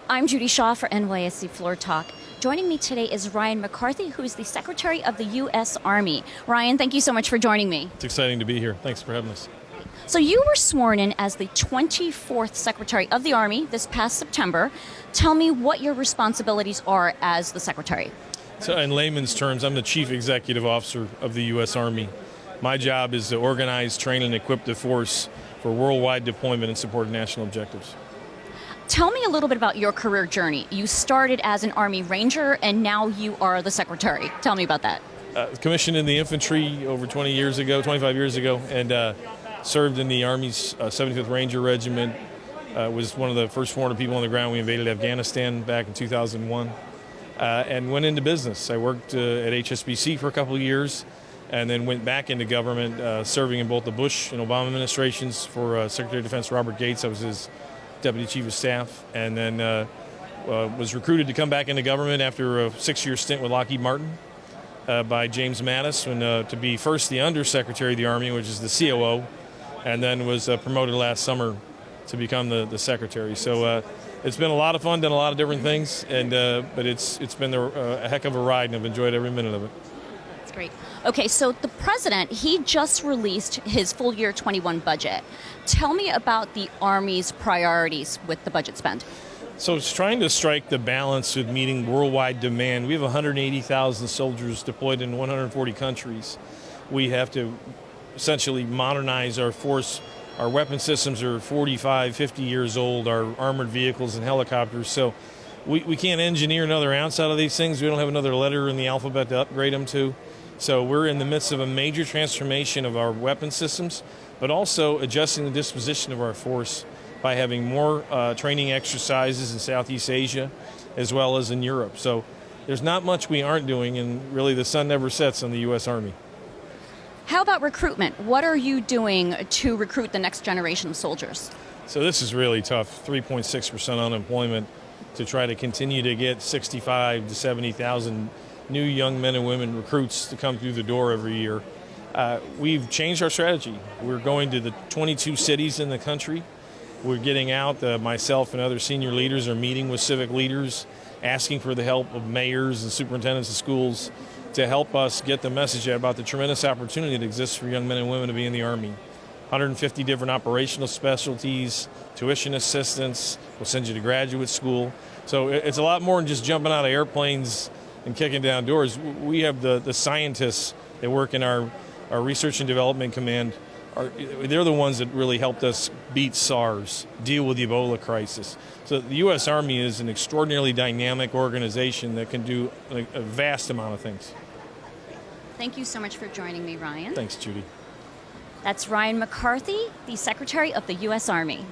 I'm Judy Shaw for NYSC Floor Talk. Joining me today is Ryan McCarthy, who is the Secretary of the US Army. Ryan, thank you so much for joining me. It's exciting to be here. Thanks for having us. So you were sworn in as the 24th Secretary of the Army this past September. Tell me what your responsibilities are as the Secretary. So in layman's terms, I'm the Chief Executive Officer of the U.S. Army. My job is to organize, train, and equip the force for worldwide deployment and support of national objectives. Tell me a little bit about your career journey. You started as an Army Ranger, and now you are the Secretary. Tell me about that. Commissioned in the infantry over 25 years ago, and served in the Army's 75th Ranger Regiment. Was one of the first 400 people on the ground. We invaded Afghanistan back in 2001, and went into business. I worked at HSBC for a couple of years, and then went back into government, serving in both the Bush and Obama administrations for Secretary of Defense Robert Gates. I was his Deputy Chief of Staff, and then was recruited to come back into government after a 6-year stint with Lockheed Martin by James Mattis, to be first the Undersecretary of the Army, which is the COO, and then was promoted last summer to become the Secretary. So it's been a lot of fun, done a lot of different things, and but it's been a heck of a ride, and I've enjoyed every minute of it. That's great. Okay, so the President, he just released his full year 21 budget. Tell me about the Army's priorities with the budget spend. So it's trying to strike the balance with meeting worldwide demand. We have 180,000 soldiers deployed in 140 countries. We have to essentially modernize our force. Our weapon systems are 45, 50 years old, our armored vehicles and helicopters. So we can't engineer another ounce out of these things. We don't have another letter in the alphabet to upgrade them to. So we're in the midst of a major transformation of our weapon systems, but also adjusting the disposition of our force by having more training exercises in Southeast Asia as well as in Europe. So there's not much we aren't doing, and really the sun never sets on the U.S. Army. How about recruitment? What are you doing to recruit the next generation of soldiers? So this is really tough, 3.6% unemployment, to try to continue to get 65 to 70,000 new young men and women recruits to come through the door every year. We've changed our strategy. We're going to the 22 cities in the country. We're getting out. Myself and other senior leaders are meeting with civic leaders, asking for the help of mayors and superintendents of schools to help us get the message out about the tremendous opportunity that exists for young men and women to be in the Army. 150 different operational specialties, tuition assistance, we'll send you to graduate school. So it's a lot more than just jumping out of airplanes and kicking down doors. We have the scientists that work in our Research and Development Command. They're the ones that really helped us beat SARS, deal with the Ebola crisis. So the U.S. Army is an extraordinarily dynamic organization that can do a vast amount of things. Thank you so much for joining me, Ryan. Thanks, Judy. That's Ryan McCarthy, the Secretary of the U.S. Army.